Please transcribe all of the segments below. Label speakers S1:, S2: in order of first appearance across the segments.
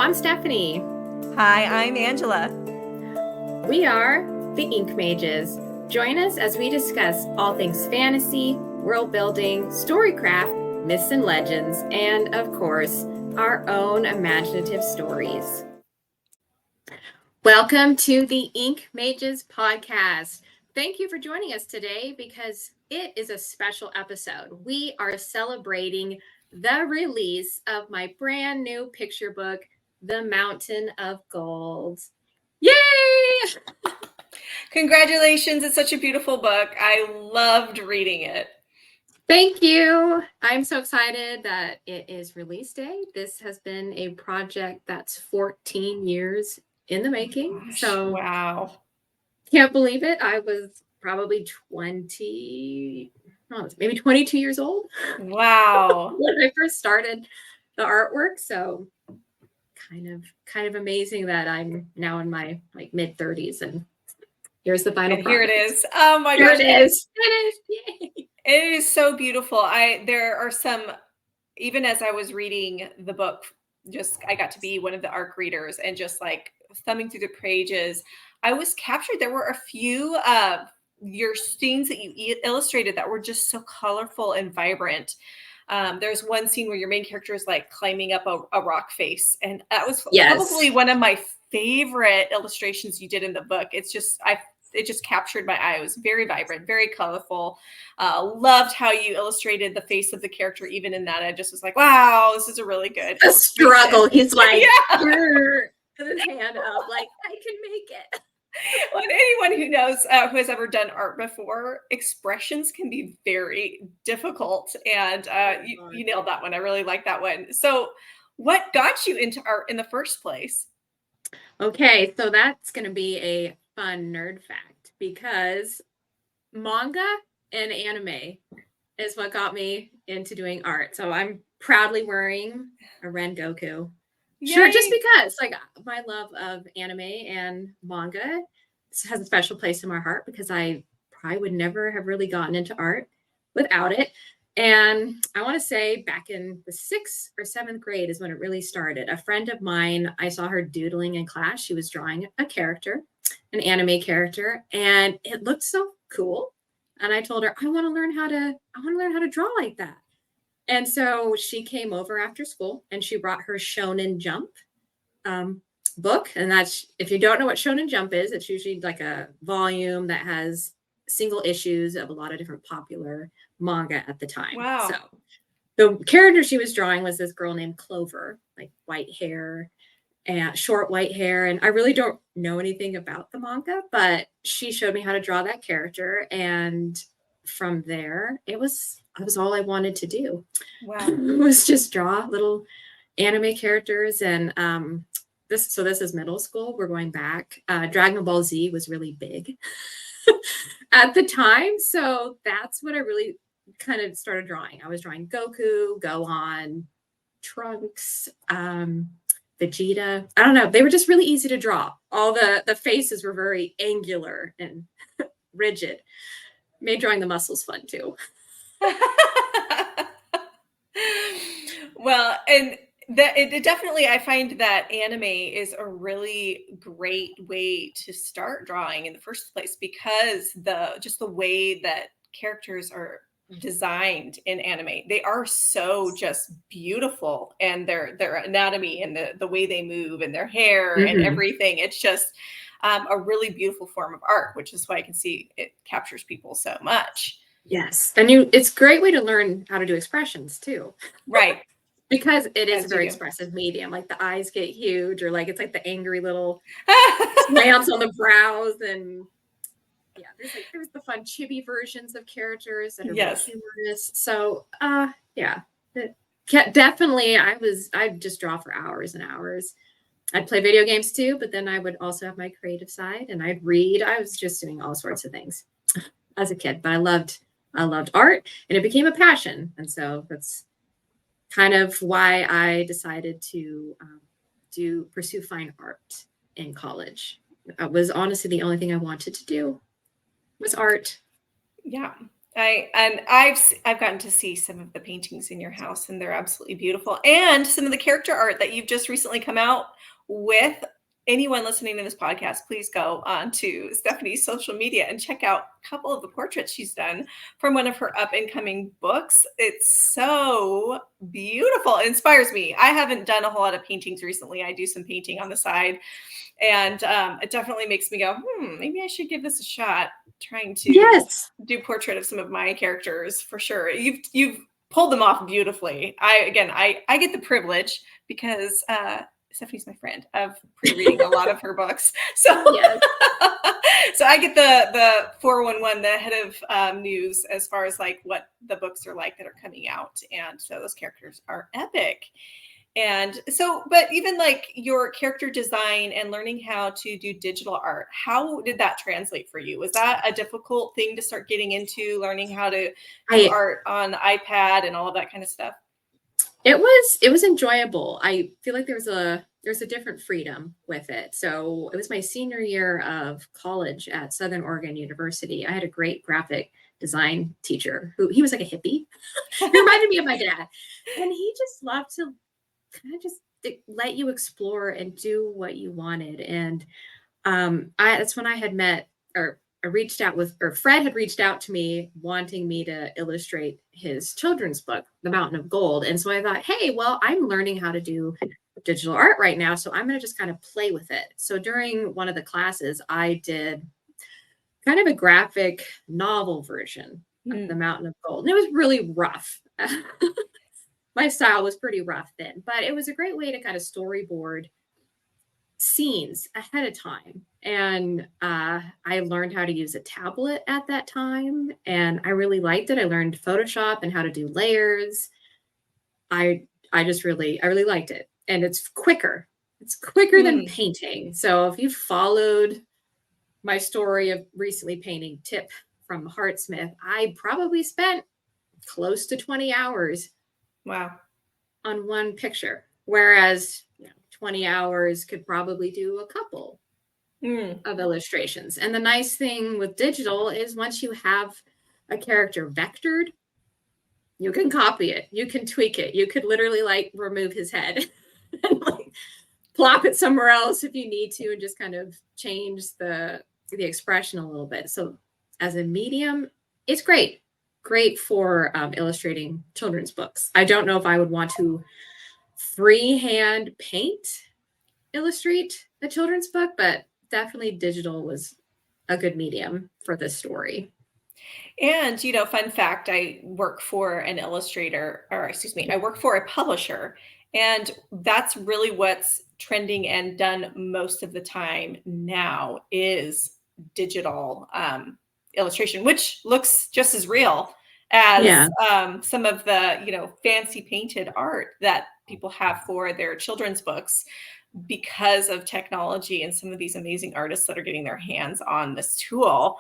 S1: I'm Stephanie.
S2: Hi, I'm Angela.
S1: We are the Ink Mages. Join us as we discuss all things fantasy, world building, storycraft, myths and legends, and of course, our own imaginative stories. Welcome to the Ink Mages podcast. Thank you for joining us today because it is a special episode. We are celebrating the release of my brand new picture book, The Mountain of Gold. Yay!
S2: Congratulations. It's such a beautiful book. I loved reading it.
S1: Thank you. I'm so excited that it is release day. This has been a project that's 14 years in the making.
S2: Gosh,
S1: So
S2: wow.
S1: Can't believe it. I was probably 20, maybe 22 years old.
S2: Wow.
S1: When I first started the artwork. So kind of amazing that I'm now in my mid 30s and here's the final
S2: And
S1: product.
S2: here it is. Oh my
S1: Here
S2: gosh.
S1: it is. It is. Yay.
S2: It is so beautiful. There are some, even as I was reading the book, I got to be one of the ARC readers and just like thumbing through the pages, I was captured. There were a few your scenes that you illustrated that were just so colorful and vibrant. There's one scene where your main character is like climbing up a rock face, and that was probably one of my favorite illustrations you did in the book. It just captured my eye. It was very vibrant, very colorful. Loved how you illustrated the face of the character even in that. I just was like, wow, this is a really good
S1: the struggle. He's like,
S2: yeah.
S1: With his hand up, like, I can make it.
S2: Well, anyone who knows, who has ever done art before, expressions can be very difficult. And you nailed that one. I really like that one. So what got you into art in the first place?
S1: Okay, so that's going to be a fun nerd fact because manga and anime is what got me into doing art. So I'm proudly wearing a Rengoku. Sure, just because my love of anime and manga has a special place in my heart because I probably would never have really gotten into art without it. And I want to say back in the 6th or 7th grade is when it really started. A friend of mine, I saw her doodling in class. She was drawing a character, an anime character, and it looked so cool. And I told her, I want to learn how to draw like that. And so she came over after school and she brought her Shonen Jump book. And that's, if you don't know what Shonen Jump is, it's usually like a volume that has single issues of a lot of different popular manga at the time.
S2: Wow.
S1: So the character she was drawing was this girl named Clover, like white hair and short white hair. And I really don't know anything about the manga, but she showed me how to draw that character. And from there, it was all I wanted to do.
S2: Wow.
S1: It was just draw little anime characters. And this is middle school. We're going back. Dragon Ball Z was really big at the time. So that's what I really kind of started drawing. I was drawing Goku, Gohan, Trunks, Vegeta. I don't know. They were just really easy to draw. All the faces were very angular and rigid. Made drawing the muscles fun too.
S2: Well, and it definitely, I find that anime is a really great way to start drawing in the first place because the way that characters are designed in anime, they are so just beautiful, and their anatomy and the way they move and their hair and everything. It's just a really beautiful form of art, which is why I can see it captures people so much.
S1: Yes. And it's a great way to learn how to do expressions too.
S2: Right.
S1: Because it is a very expressive medium. Like the eyes get huge, or like it's like the angry little slants on the brows. And yeah, there's the fun chibi versions of characters that are really humorous. So yeah. Definitely I'd just draw for hours and hours. I'd play video games too, but then I would also have my creative side and I'd read. I was just doing all sorts of things as a kid, but I loved art and it became a passion. And so that's kind of why I decided to pursue fine art in college. It was honestly the only thing I wanted to do was art.
S2: Yeah. I've gotten to see some of the paintings in your house, and they're absolutely beautiful. And some of the character art that you've just recently come out with. Anyone listening to this podcast, please go on to Stephanie's social media and check out a couple of the portraits she's done from one of her up and coming books. It's so beautiful. It inspires me. I haven't done a whole lot of paintings recently. I do some painting on the side, and it definitely makes me go, maybe I should give this a shot. Trying to
S1: Yes.
S2: do portrait of some of my characters for sure. You've pulled them off beautifully. I get the privilege because Stephanie's my friend of pre-reading a lot of her books. So
S1: Yes.
S2: so I get the 411, the head of news as far as like what the books are like that are coming out. And so those characters are epic. And so, but even like your character design and learning how to do digital art, how did that translate for you? Was that a difficult thing to start getting into, learning how to do art on iPad and all of that kind of stuff?
S1: It was enjoyable. I feel like there's a different freedom with it. So it was my senior year of college at Southern Oregon University. I had a great graphic design teacher he was like a hippie. He reminded me of my dad. And he just loved to kind of just let you explore and do what you wanted. And that's when I had met or reached out with, or Fred had reached out to me wanting me to illustrate his children's book, The Mountain of Gold. And so I thought, hey, well, I'm learning how to do digital art right now. So I'm going to just kind of play with it. So during one of the classes, I did kind of a graphic novel version of The Mountain of Gold. And it was really rough. My style was pretty rough then, but it was a great way to kind of storyboard scenes ahead of time. And I learned how to use a tablet at that time, and I really liked it. I learned Photoshop and how to do layers. I really liked it, and it's quicker. It's quicker than painting. So if you followed my story of recently painting Tip from Heartsmith, I probably spent close to 20 hours.
S2: Wow.
S1: On one picture, whereas 20 hours could probably do a couple of illustrations. And the nice thing with digital is once you have a character vectored, you can copy it, you can tweak it, you could literally like remove his head and like plop it somewhere else if you need to, and just kind of change the expression a little bit. So as a medium, it's great for illustrating children's books. I don't know if I would want to freehand illustrate a children's book, but definitely digital was a good medium for this story.
S2: And, fun fact, I work for an illustrator, or excuse me, I work for a publisher. And that's really what's trending and done most of the time now is digital illustration, which looks just as real as some of the, fancy painted art that people have for their children's books because of technology and some of these amazing artists that are getting their hands on this tool.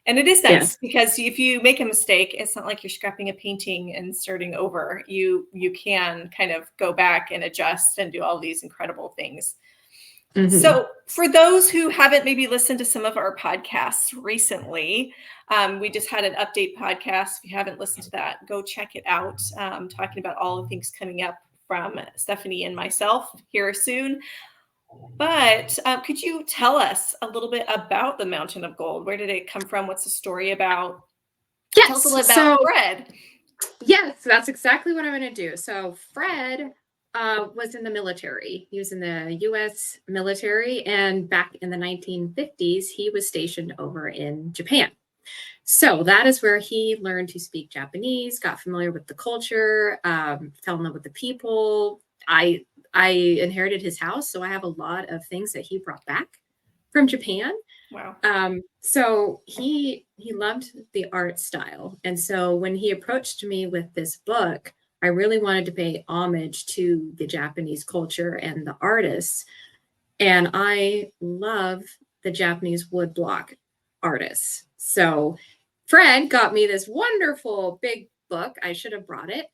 S2: And it is nice because if you make a mistake, it's not like you're scrapping a painting and starting over. You can kind of go back and adjust and do all these incredible things. So for those who haven't maybe listened to some of our podcasts recently, we just had an update podcast. If you haven't listened to that, go check it out. Talking about all the things coming up from Stephanie and myself here soon. But could you tell us a little bit about the Mountain of Gold? Where did it come from? What's the story about?
S1: Yes.
S2: Tell us a little about Fred.
S1: Yes, that's exactly what I'm going to do. So Fred was in the military. He was in the U.S. military, and back in the 1950s, he was stationed over in Japan. So that is where he learned to speak Japanese, got familiar with the culture, fell in love with the people. I inherited his house, so I have a lot of things that he brought back from Japan.
S2: Wow.
S1: So he loved the art style. And so when he approached me with this book, I really wanted to pay homage to the Japanese culture and the artists. And I love the Japanese woodblock artists. So Fred got me this wonderful big book. I should have brought it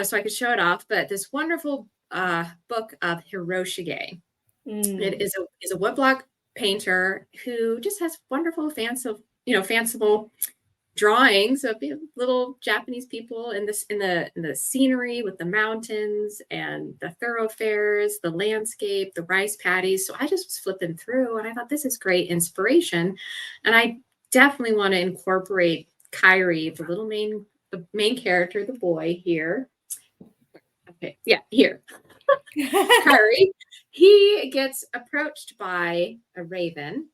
S1: so I could show it off. But this wonderful book of Hiroshige. It is a woodblock painter who just has wonderful, fanciful drawings of little Japanese people in this in the scenery with the mountains and the thoroughfares, the landscape, the rice paddies. So I just was flipping through and I thought this is great inspiration. And I definitely want to incorporate Kyrie, the main character, the boy here. Okay, yeah, here. Kyrie, he gets approached by a raven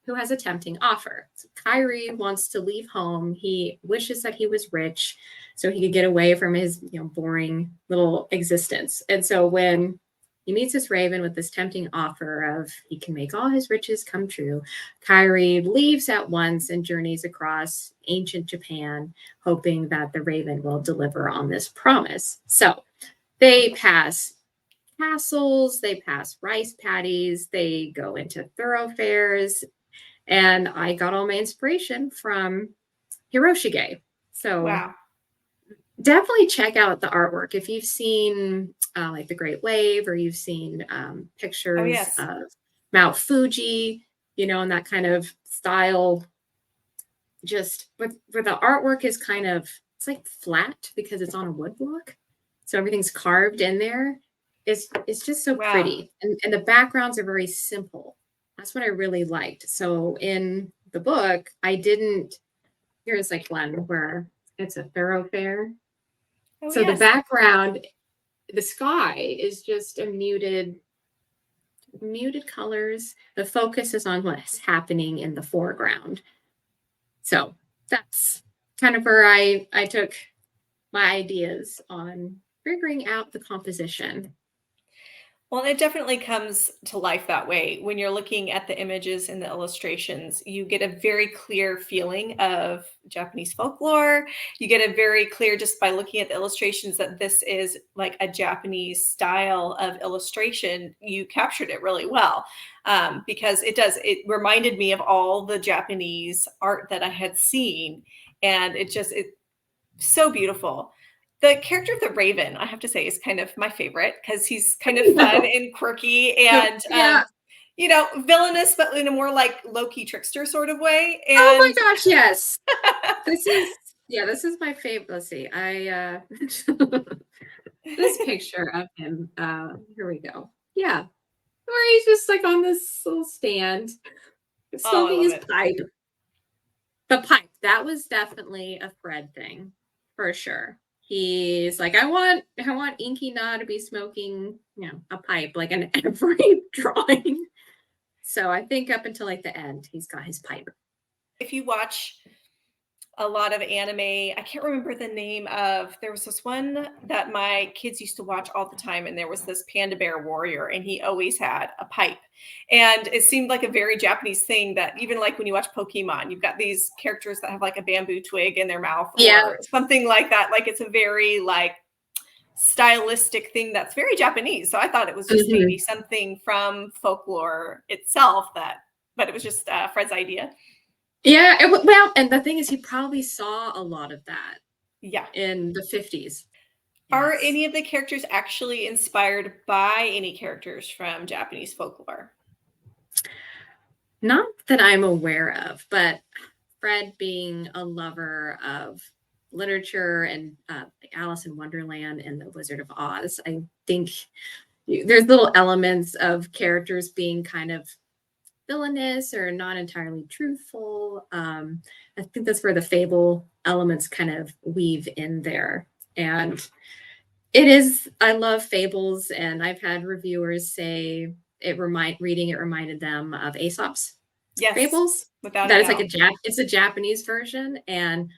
S1: who has a tempting offer. So Kyrie wants to leave home. He wishes that he was rich so he could get away from his, boring little existence. And so when he meets this raven with this tempting offer of he can make all his riches come true, Kyrie leaves at once and journeys across ancient Japan, hoping that the raven will deliver on this promise. So they pass castles, they pass rice paddies, they go into thoroughfares, and I got all my inspiration from Hiroshige. So
S2: Wow.
S1: definitely check out the artwork if you've seen like the Great Wave or you've seen pictures
S2: Oh, yes.
S1: of Mount Fuji, and that kind of style. Just where the artwork is kind of, it's like flat because it's on a wood block, so everything's carved in there. It's just so
S2: Wow.
S1: pretty, and the backgrounds are very simple. That's what I really liked. So in the book, I didn't. Here's like one where it's a thoroughfare.
S2: Oh,
S1: So the
S2: yes.
S1: background, the sky is just a muted colors. The focus is on what's happening in the foreground. So that's kind of where I took my ideas on figuring out the composition.
S2: Well, it definitely comes to life that way. When you're looking at the images and the illustrations, you get a very clear feeling of Japanese folklore. You get a very clear, just by looking at the illustrations, that this is like a Japanese style of illustration. You captured it really well, because it reminded me of all the Japanese art that I had seen. And it's so beautiful. The character of the Raven, I have to say, is kind of my favorite because he's kind of fun and quirky and,
S1: Yeah.
S2: Villainous, but in a more like low-key trickster sort of way.
S1: Oh my
S2: And
S1: gosh, yes. This is my favorite. Let's see. This picture of him. Here we go. Yeah. Where he's just like on this little stand,
S2: oh, I
S1: smoking
S2: love
S1: his
S2: it.
S1: pipe. The pipe, that was definitely a Fred thing, for sure. He's like, I want Inky Na to be smoking, a pipe, like in every drawing. So I think up until like the end, he's got his pipe.
S2: If you watch a lot of anime, I can't remember the name of, there was this one that my kids used to watch all the time, and there was this panda bear warrior, and he always had a pipe. And it seemed like a very Japanese thing, that even like when you watch Pokemon, you've got these characters that have like a bamboo twig in their mouth or something like that. Like it's a very like stylistic thing that's very Japanese. So I thought it was just maybe something from folklore itself, but it was just Fred's idea.
S1: Yeah, well, and the thing is, he probably saw a lot of that.
S2: Yeah.
S1: In the 50s.
S2: Are any of the characters actually inspired by any characters from Japanese folklore?
S1: Not that I'm aware of, but Fred being a lover of literature and Alice in Wonderland and The Wizard of Oz, I think there's little elements of characters being kind of villainous or not entirely truthful. I think that's where the fable elements kind of weave in there. And I love fables, and I've had reviewers say reading it reminded them of Aesop's fables.
S2: Without
S1: That
S2: a
S1: it's like
S2: doubt.
S1: it's a Japanese version, and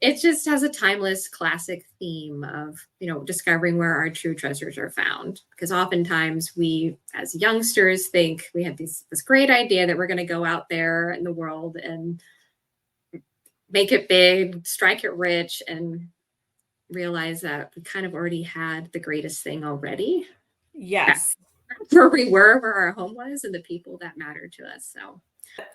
S1: it just has a timeless classic theme of, discovering where our true treasures are found. Because oftentimes we, as youngsters, think we have this great idea that we're going to go out there in the world and make it big, strike it rich, and realize that we kind of already had the greatest thing already.
S2: Yes.
S1: Where we were, where our home was, and the people that mattered to us. So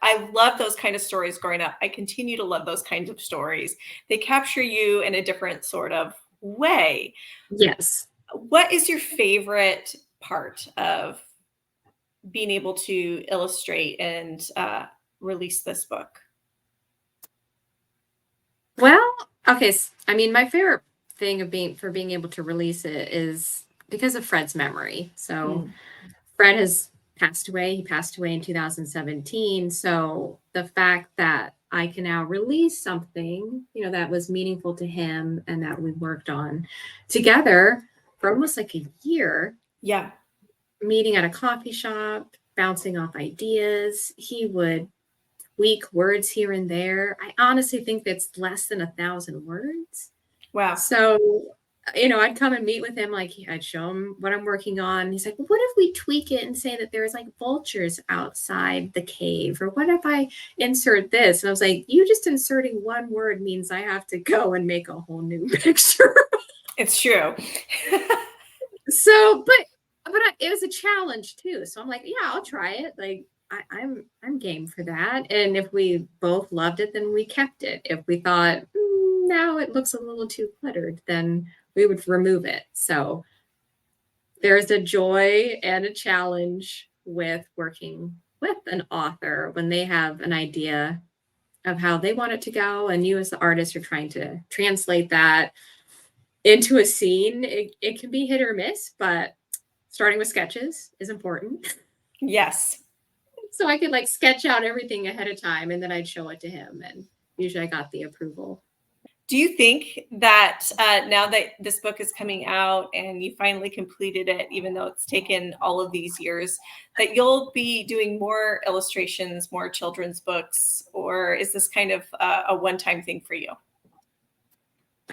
S2: I love those kind of stories growing up. I continue to love those kinds of stories. They capture you in a different sort of way.
S1: Yes.
S2: What is your favorite part of being able to illustrate and release this book?
S1: Well, okay. I mean, my favorite thing of being able to release it is because of Fred's memory. So
S2: Mm.
S1: Fred has passed away. He passed away in 2017. So the fact that I can now release something, that was meaningful to him and that we worked on together for almost like a year,
S2: Yeah.
S1: meeting at a coffee shop, bouncing off ideas. He would tweak words here and there. I honestly think that's less than 1,000 words.
S2: Wow.
S1: So, I'd come and meet with him. Like, I'd show him what I'm working on. He's like, well, what if we tweak it and say that there's like vultures outside the cave? Or what if I insert this? And I was like, you just inserting one word means I have to go and make a whole new picture.
S2: It's true.
S1: So, it was a challenge too. So I'm like, yeah, I'll try it. Like, I'm game for that. And if we both loved it, then we kept it. If we thought now it looks a little too cluttered, then we would remove it. So there's a joy and a challenge with working with an author when they have an idea of how they want it to go, and you as the artist are trying to translate that into a scene. It can be hit or miss, but starting with sketches is important.
S2: Yes.
S1: So I could like sketch out everything ahead of time and then I'd show it to him, and usually I got the approval.
S2: Do you think that now that this book is coming out and you finally completed it, even though it's taken all of these years, that you'll be doing more illustrations, more children's books, or is this kind of a one-time thing for you?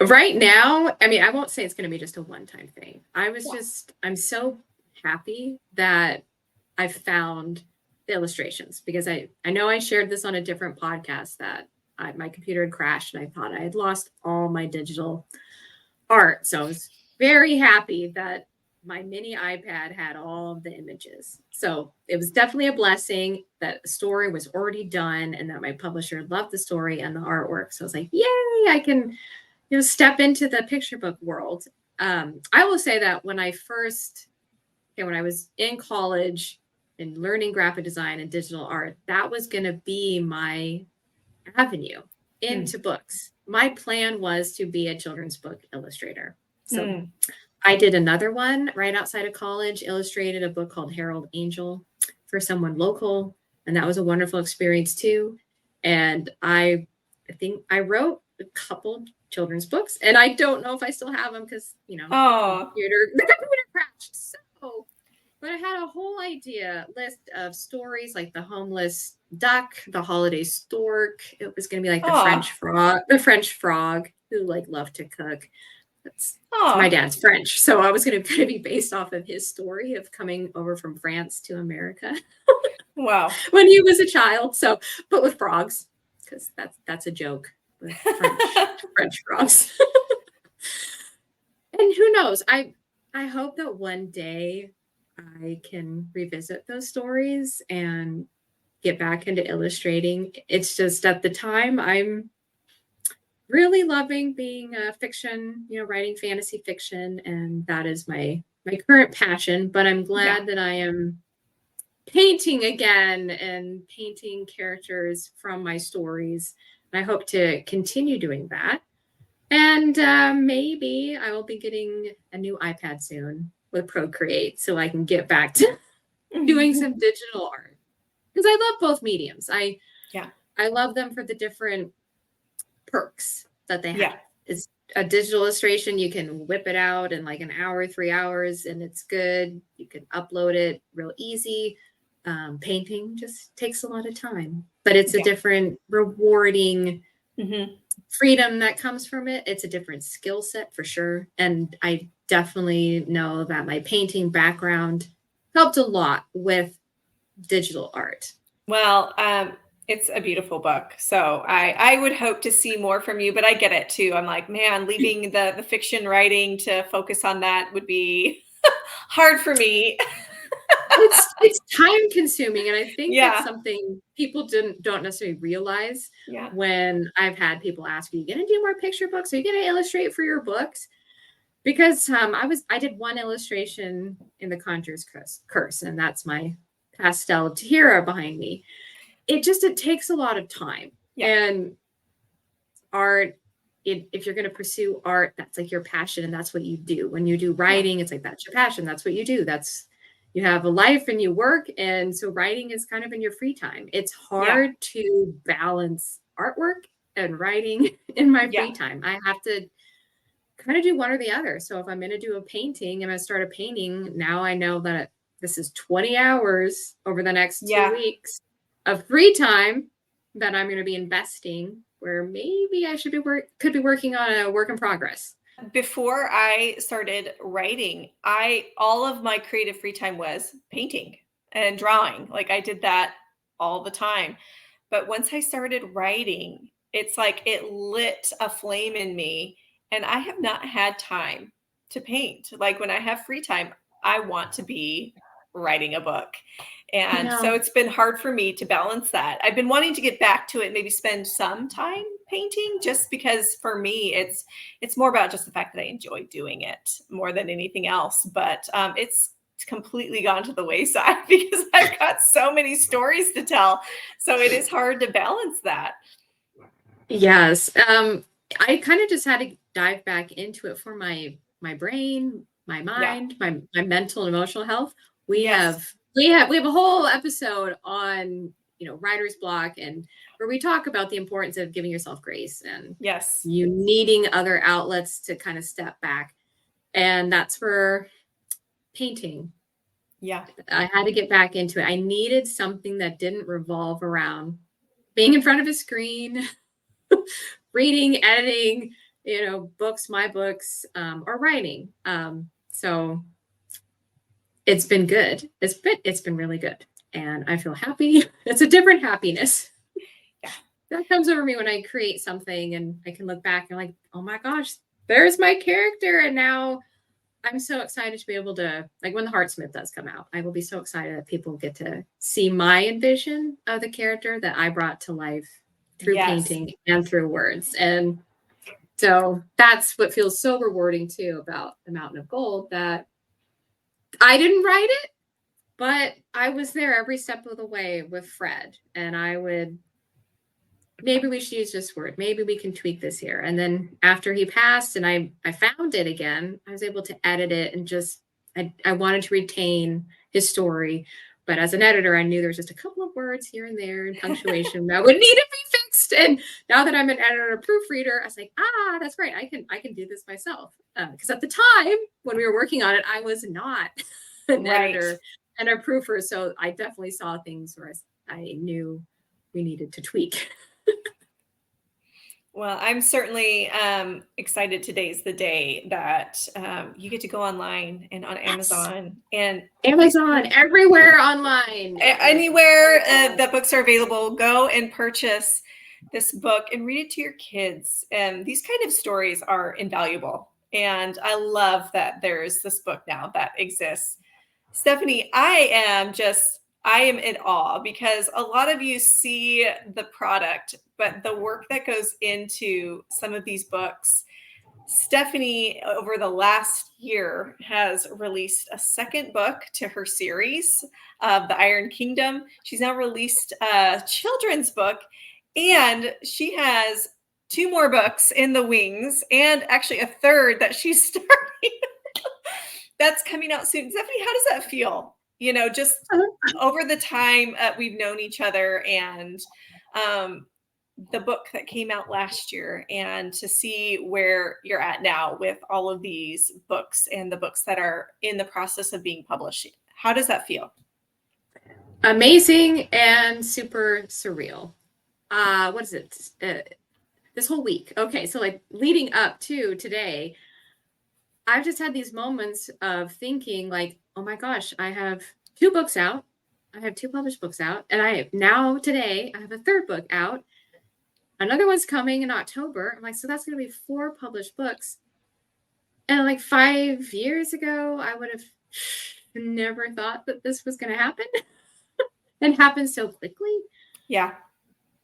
S1: Right now, I mean, I won't say it's going to be just a one-time thing.
S2: Yeah.
S1: I'm so happy that I found the illustrations, because I know I shared this on a different podcast that my computer had crashed and I thought I had lost all my digital art. So I was very happy that my mini iPad had all of the images. So it was definitely a blessing that the story was already done and that my publisher loved the story and the artwork. So I was like, yay, I can step into the picture book world. I will say that when I was in college and learning graphic design and digital art, that was going to be my avenue
S2: Mm.
S1: into books. My plan was to be a children's book illustrator. So
S2: Mm.
S1: I did another one right outside of college, illustrated a book called Harold Angel for someone local. And that was a wonderful experience too. And I think I wrote a couple children's books, and I don't know if I still have them because,
S2: Oh,
S1: the computer crashed. So, but I had a whole idea list of stories like the homeless duck, the holiday stork. It was going to be like
S2: oh,
S1: the French frog who like loved to cook. That's my
S2: oh,
S1: dad's French. So I was going to be based off of his story of coming over from France to America
S2: wow.
S1: when he was a child. So, but with frogs, because that's a joke with French frogs. And who knows? I hope that one day I can revisit those stories and get back into illustrating. It's just at the time I'm really loving being a fiction, writing fantasy fiction, and that is my current passion. But I'm
S2: Yeah.
S1: glad that I am painting again and painting characters from my stories. And I hope to continue doing that. And maybe I will be getting a new iPad soon with Procreate so I can get back to doing some digital art, because I love both mediums.
S2: Yeah.
S1: I love them for the different perks that they have.
S2: Yeah.
S1: It's a digital illustration. You can whip it out in like an hour, 3 hours, and it's good. You can upload it real easy. Painting just takes a lot of time, but it's a
S2: Yeah.
S1: different rewarding
S2: Hmm.
S1: freedom that comes from it. It's a different skill set for sure. And I definitely know that my painting background helped a lot with digital art.
S2: Well, it's a beautiful book. So I would hope to see more from you, but I get it too. I'm like, man, leaving the fiction writing to focus on that would be hard for me.
S1: It's time consuming, and I think that's
S2: Yeah.
S1: something people don't necessarily realize.
S2: Yeah.
S1: When I've had people ask, are you going to do more picture books, are you going to illustrate for your books? Because I did one illustration in the Conjure's Curse, and that's my pastel of Tahira behind me. It takes a lot of time,
S2: Yeah.
S1: and art if you're going to pursue art, that's like your passion and that's what you do. When you do writing, it's like, that's your passion. That's what you do. You have a life and you work. And so writing is kind of in your free time. It's hard to balance artwork and writing in my free time. I have to kind of do one or the other. So if I'm going to do a painting and I start a painting, now I know that this is 20 hours over the next 2 weeks of free time that I'm going to be investing, where maybe I could be working on a work in progress.
S2: Before I started writing, all of my creative free time was painting and drawing. Like I did that all the time. But once I started writing, it's like it lit a flame in me, and I have not had time to paint. Like when I have free time, I want to be writing a book. And so it's been hard for me to balance that. I've been wanting to get back to it, maybe spend some time painting, just because for me, it's more about just the fact that I enjoy doing it more than anything else. But it's completely gone to the wayside because I've got so many stories to tell. So it is hard to balance that.
S1: Yes. I kind of just had to dive back into it for my brain, my mind, my mental and emotional health. We have a whole episode on, writer's block, and where we talk about the importance of giving yourself grace and you needing other outlets to kind of step back. And that's for painting.
S2: Yeah.
S1: I had to get back into it. I needed something that didn't revolve around being in front of a screen, reading, editing, my books, or writing. So it's been good. It's been really good. And I feel happy. It's a different happiness. That comes over me when I create something and I can look back and like, oh my gosh, there's my character. And now I'm so excited to be able to, like when the Heartsmith does come out, I will be so excited that people get to see my envision of the character that I brought to life through painting and through words. And so that's what feels so rewarding too about The Mountain of Gold, that I didn't write it, but I was there every step of the way with Fred. And I would, maybe we should use this word. Maybe we can tweak this here. And then after he passed and I found it again, I was able to edit it and just, I wanted to retain his story. But as an editor, I knew there was just a couple of words here and there and punctuation that would need to be fixed. And now that I'm an editor, proofreader, I was like, that's right. I can do this myself. Because at the time when we were working on it, I was not an editor and a proofer. So I definitely saw things where I knew we needed to tweak.
S2: Well, I'm certainly excited. Today's the day that you get to go online and on Amazon and
S1: everywhere online,
S2: anywhere that books are available. Go and purchase this book and read it to your kids. And these kind of stories are invaluable. And I love that there's this book now that exists. Stephanie, I am in awe, because a lot of you see the product, but the work that goes into some of these books. Stephanie, over the last year, has released a second book to her series of The Iron Kingdom. She's now released a children's book, and she has 2 more books in the wings, and actually a third that she's starting that's coming out soon. Stephanie, how does that feel? Just over the time we've known each other, and the book that came out last year, and to see where you're at now with all of these books and the books that are in the process of being published. How does that feel?
S1: Amazing and super surreal. What is it? This whole week. Okay. So like leading up to today, I've just had these moments of thinking like, oh my gosh, I have 2 books out. I have 2 published books out. And today I have a 3rd book out. Another one's coming in October. I'm like, so that's going to be 4 published books. And like 5 years ago, I would have never thought that this was going to happen and happen so quickly.
S2: Yeah.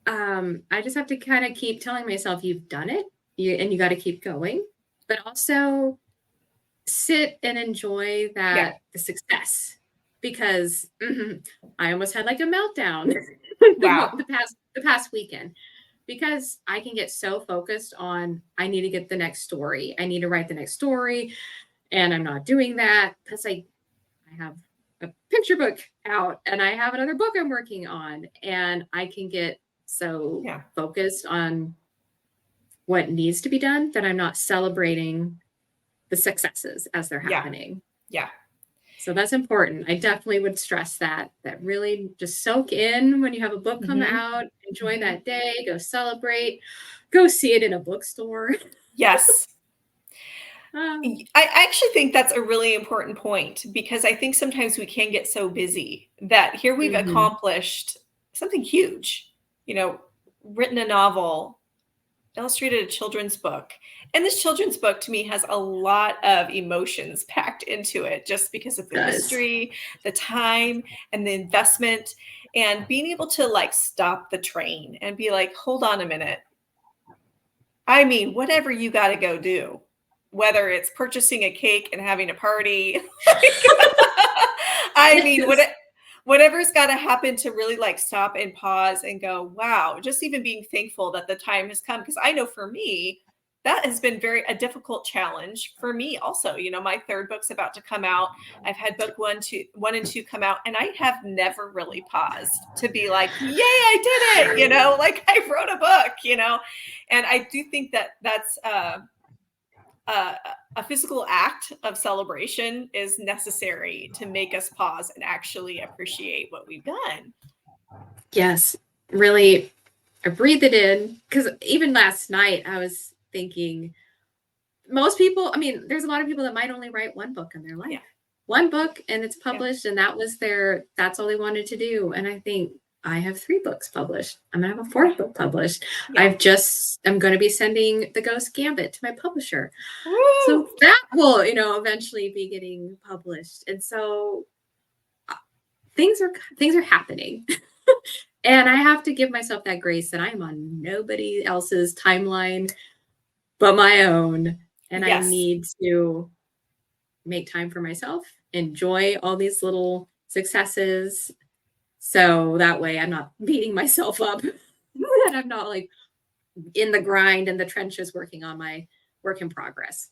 S1: I just have to kind of keep telling myself, you've done it, and you got to keep going, but also sit and enjoy the success, because I almost had like a meltdown the past weekend. because I can get so focused on, I need to get the next story. I need to write the next story. And I'm not doing that because I have a picture book out and I have another book I'm working on. And I can get so focused on what needs to be done that I'm not celebrating the successes as they're happening.
S2: Yeah.
S1: So that's important. I definitely would stress that really just soak in when you have a book come out, enjoy that day, go celebrate, go see it in a bookstore.
S2: Yes. I actually think that's a really important point, because I think sometimes we can get so busy that here we've accomplished something huge, written a novel, illustrated a children's book. And this children's book to me has a lot of emotions packed into it, just because of the history, the time, and the investment, and being able to like stop the train and be like, hold on a minute. I mean, whatever you got to go do, whether it's purchasing a cake and having a party, I mean, whatever's got to happen to really like stop and pause and go, wow, just even being thankful that the time has come. Because I know for me, that has been a difficult challenge for me also. My third book's about to come out. I've had book 1 and 2 come out, and I have never really paused to be like, yay, I did it. Like I wrote a book, and I do think that that's a physical act of celebration is necessary to make us pause and actually appreciate what we've done.
S1: Yes, really, I breathe it in, because even last night I was thinking, most people, I mean, there's a lot of people that might only write one book in their life, one book, and it's published, and that's all they wanted to do. And I think I have 3 books published. I'm gonna have a 4th book published. I'm going to be sending The Ghost Gambit to my publisher. Woo! So that will, eventually be getting published. And so things are happening. And I have to give myself that grace that I'm on nobody else's timeline but my own. And I need to make time for myself, enjoy all these little successes. So that way I'm not beating myself up and I'm not like in the grind and the trenches working on my work in progress.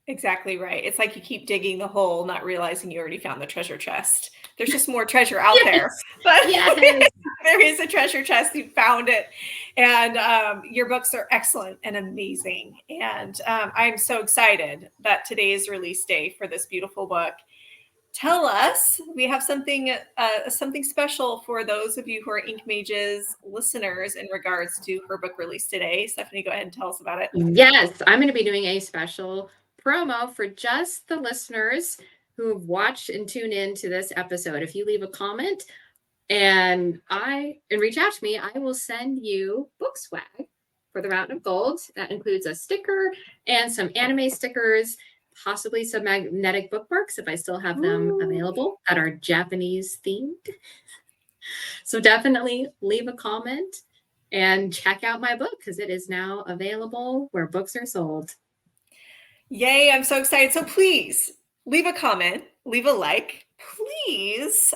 S2: Exactly right. It's like you keep digging the hole, not realizing you already found the treasure chest. There's just more treasure out there, but there is a treasure chest. You found it. And your books are excellent and amazing. And I'm so excited that today is release day for this beautiful book. Tell us, we have something special for those of you who are Ink Mages listeners in regards to her book release today. Stephanie, go ahead and tell us about it.
S1: Yes, I'm going to be doing a special promo for just the listeners who have watched and tuned in to this episode. If you leave a comment and reach out to me, I will send you book swag for the Mountain of Gold. That includes a sticker and some anime stickers, possibly some magnetic bookmarks if I still have them available that are Japanese themed. So definitely leave a comment and check out my book, because it is now available where books are sold.
S2: Yay, I'm so excited. So please leave a comment, leave a like. Please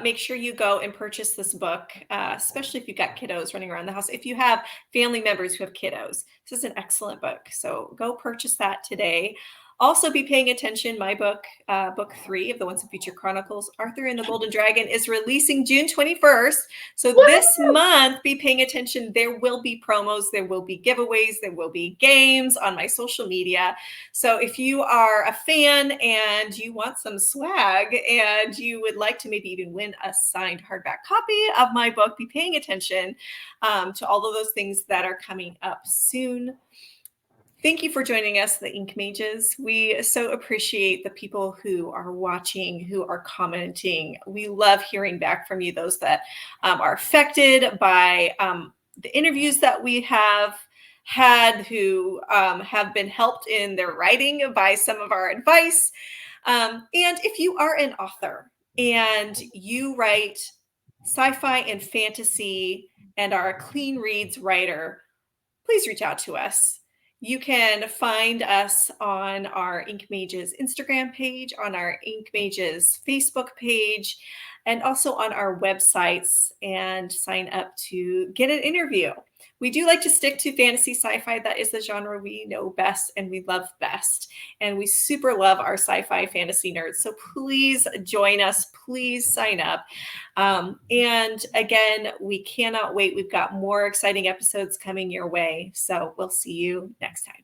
S2: make sure you go and purchase this book, especially if you've got kiddos running around the house. If you have family members who have kiddos, this is an excellent book. So go purchase that today. Also be paying attention. My book, book 3 of the Once and Future Chronicles, Arthur and the Golden Dragon, is releasing June 21st. So this month, be paying attention. There will be promos, there will be giveaways, there will be games on my social media. So if you are a fan and you want some swag and you would like to maybe even win a signed hardback copy of my book, be paying attention to all of those things that are coming up soon. Thank you for joining us, the Ink Mages. We so appreciate the people who are watching, who are commenting. We love hearing back from you, those that are affected by the interviews that we have had, who have been helped in their writing by some of our advice. And if you are an author and you write sci-fi and fantasy and are a clean reads writer, please reach out to us. You can find us on our Ink Mages Instagram page, on our Ink Mages Facebook page, and also on our websites, and sign up to get an interview. We do like to stick to fantasy sci-fi. That is the genre we know best and we love best. And we super love our sci-fi fantasy nerds. So please join us. Please sign up. And again, we cannot wait. We've got more exciting episodes coming your way. So we'll see you next time.